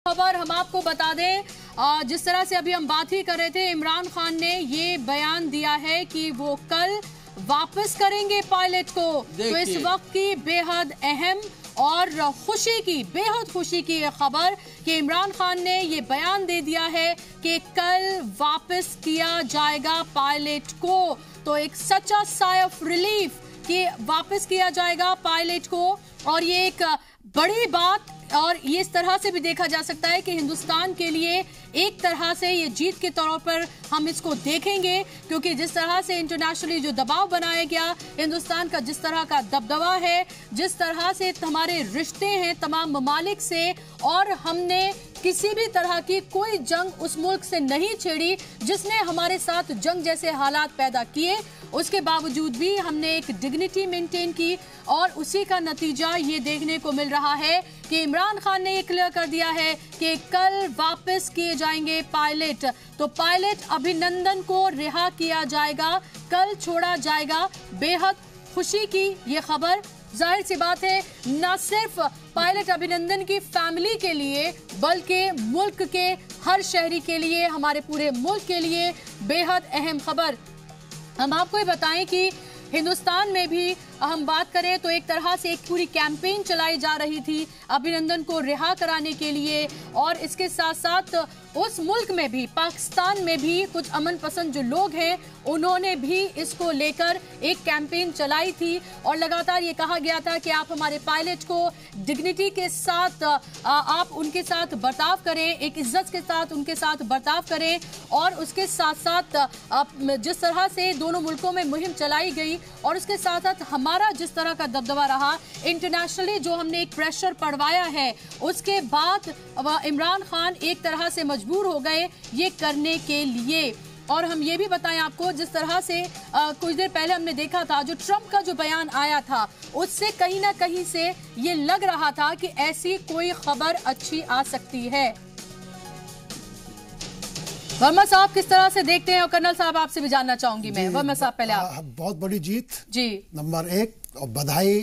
खबर हम आपको बता दें, जिस तरह से अभी हम बात ही कर रहे थे, इमरान खान ने ये बयान दिया है कि वो कल वापस करेंगे पायलट को। तो इस वक्त की बेहद अहम और बेहद खुशी की ये खबर कि इमरान खान ने ये बयान दे दिया है कि कल वापस किया जाएगा पायलट को। तो एक सच्चा साय ऑफ रिलीफ कि वापस किया जाएगा पायलट को, और ये एक बड़ी बात, और ये इस तरह से भी देखा जा सकता है कि हिंदुस्तान के लिए एक तरह से ये जीत के तौर पर हम इसको देखेंगे, क्योंकि जिस तरह से इंटरनेशनली जो दबाव बनाया गया, हिंदुस्तान का जिस तरह का दबदबा है, जिस तरह से हमारे रिश्ते हैं तमाम ममालिक से, और हमने किसी भी तरह की कोई जंग उस मुल्क से नहीं छेड़ी जिसने हमारे साथ जंग जैसे हालात पैदा किए, उसके बावजूद भी हमने एक डिग्निटी मेंटेन की, और उसी का नतीजा ये देखने को मिल रहा है कि इमरान खान ने ये क्लियर कर दिया है कि कल वापस किए जाएंगे पायलट। तो पायलट अभिनंदन को रिहा किया जाएगा, कल छोड़ा जाएगा। बेहद खुशी की ये खबर, जाहिर सी बात है, न सिर्फ पायलट अभिनंदन की फैमिली के लिए बल्कि मुल्क के हर शहरी के लिए, हमारे पूरे मुल्क के लिए बेहद अहम खबर। हम आपको ये बताएं कि हिंदुस्तान में भी हम बात करें तो एक तरह से एक पूरी कैंपेन चलाई जा रही थी अभिनंदन को रिहा कराने के लिए, और इसके साथ साथ उस मुल्क में भी, पाकिस्तान में भी कुछ अमन पसंद जो लोग हैं उन्होंने भी इसको लेकर एक कैंपेन चलाई थी, और लगातार ये कहा गया था कि आप हमारे पायलट को डिग्निटी के साथ आप उनके साथ बर्ताव करें, एक इज्जत के साथ उनके साथ बर्ताव करें, और उसके साथ साथ जिस तरह से दोनों मुल्कों में मुहिम चलाई गई और उसके साथ साथ हमारा जिस तरह का दबदबा रहा इंटरनेशनली, जो हमने एक प्रेशर पड़वाया है, उसके बाद इमरान खान एक तरह से मजबूर हो गए ये करने के लिए। और हम ये भी बताएं आपको, जिस तरह से कुछ देर पहले हमने देखा था जो ट्रंप का जो बयान आया था, उससे कहीं ना कहीं से ये लग रहा था कि ऐसी कोई खबर अच्छी आ सकती है। वर्मा साहब किस तरह से देखते हैं, और कर्नल साहब आपसे भी जानना चाहूंगी मैं। वर्मा साहब पहले आप। बहुत बड़ी जीत जी, नंबर 1, और बधाई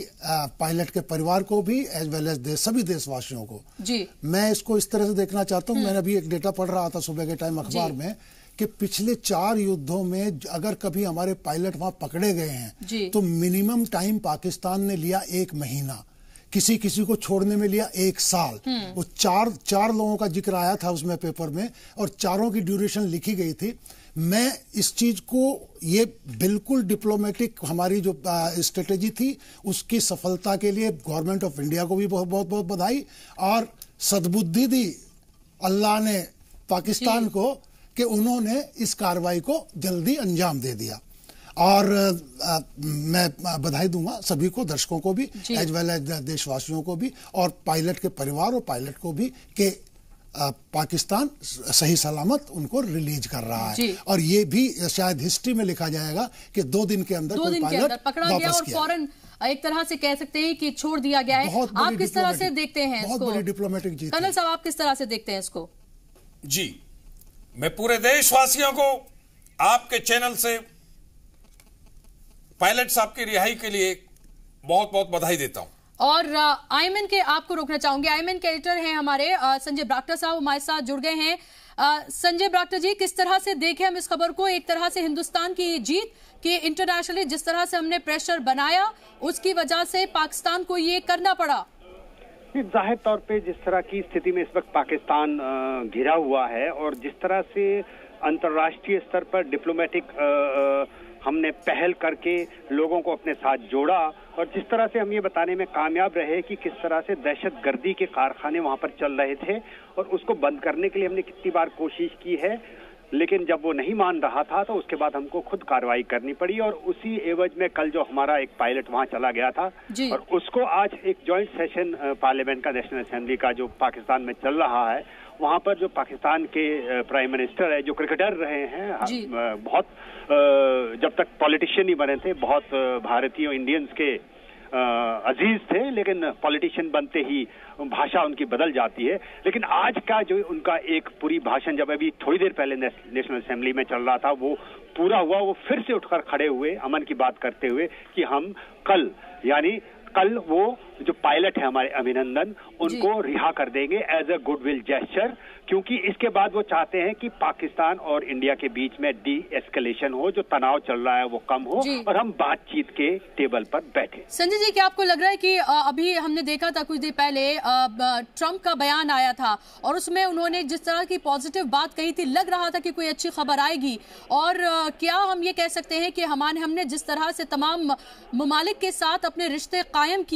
पायलट के परिवार को भी एज वेल एज सभी देशवासियों को जी। मैं इसको इस तरह से देखना चाहता हूँ, मैंने अभी एक डेटा पढ़ रहा था सुबह के टाइम अखबार में कि पिछले 4 युद्धों में अगर कभी हमारे पायलट वहां पकड़े गए हैं तो मिनिमम टाइम पाकिस्तान ने लिया 1 महीना, किसी किसी को छोड़ने में लिया 1 साल। वो चार लोगों का जिक्र आया था उसमें पेपर में, और चारों की ड्यूरेशन लिखी गई थी। मैं इस चीज को, ये बिल्कुल डिप्लोमेटिक हमारी जो स्ट्रेटेजी थी उसकी सफलता के लिए गवर्नमेंट ऑफ इंडिया को भी बहुत बहुत बधाई, और सद्बुद्धि दी अल्लाह ने पाकिस्तान को कि उन्होंने इस कार्रवाई को जल्दी अंजाम दे दिया। और मैं बधाई दूंगा सभी को, दर्शकों को भी एज वेल एज देशवासियों को भी, और पायलट के परिवार और पायलट को भी, कि पाकिस्तान सही सलामत उनको रिलीज कर रहा है। और ये भी शायद हिस्ट्री में लिखा जाएगा कि 2 दिन के अंदर कोई पायलट पकड़ा गया और फौरन एक तरह से कह सकते हैं कि छोड़ दिया गया है। आप किस तरह से देखते हैं इसको? बहुत बड़ी डिप्लोमेटिक जीत। कर्नल साहब आप किस तरह से देखते हैं इसको? जी, मैं पूरे देशवासियों को आपके चैनल से पायलट साहब की रिहाई के लिए बहुत बहुत बधाई देता हूं। और आईएमएन के आपको रोकना चाहूंगी, आईएमएन के एडिटर हैं हमारे संजय ब्राक्टर साहब हमारे साथ जुड़ गए हैं। संजय ब्राक्टर जी, किस तरह से देखें हम इस खबर को? एक तरह से हिंदुस्तान की जीत कि इंटरनेशनली जिस तरह से हमने प्रेशर बनाया उसकी वजह से पाकिस्तान को ये करना पड़ा। जाहिर तौर पे जिस तरह की स्थिति में इस वक्त पाकिस्तान घिरा हुआ है, और जिस तरह से अंतर्राष्ट्रीय स्तर पर डिप्लोमेटिक हमने पहल करके लोगों को अपने साथ जोड़ा, और जिस तरह से हम ये बताने में कामयाब रहे कि किस तरह से दहशतगर्दी के कारखाने वहां पर चल रहे थे, और उसको बंद करने के लिए हमने कितनी बार कोशिश की है, लेकिन जब वो नहीं मान रहा था तो उसके बाद हमको खुद कार्रवाई करनी पड़ी। और उसी एवज में कल जो हमारा एक पायलट वहां चला गया था, और उसको आज एक जॉइंट सेशन पार्लियामेंट का, नेशनल असेंबली का जो पाकिस्तान में चल रहा है, वहां पर जो पाकिस्तान के प्राइम मिनिस्टर है, जो क्रिकेटर रहे हैं, बहुत जब तक पॉलिटिशियन नहीं बने थे, बहुत भारतीय इंडियंस के अजीज थे, लेकिन पॉलिटिशियन बनते ही भाषा उनकी बदल जाती है। लेकिन आज का जो उनका एक पूरी भाषण, जब अभी थोड़ी देर पहले नेशनल असेंबली में चल रहा था, वो पूरा हुआ, वो फिर से उठकर खड़े हुए अमन की बात करते हुए कि हम कल, यानी कल वो जो पायलट है हमारे अभिनंदन, उनको रिहा कर देंगे एज अ गुडविल जेस्चर, क्योंकि इसके बाद वो चाहते हैं कि पाकिस्तान और इंडिया के बीच में डी एस्केलेशन हो, जो तनाव चल रहा है वो कम हो और हम बातचीत के टेबल पर बैठे। संजय जी, क्या आपको लग रहा है कि अभी हमने देखा था कुछ देर पहले ट्रंप का बयान आया था और उसमें उन्होंने जिस तरह की पॉजिटिव बात कही थी, लग रहा था कि कोई अच्छी खबर आएगी, और क्या हम ये कह सकते हैं कि हमने जिस तरह से तमाम ममालिक के साथ अपने रिश्ते कायम किए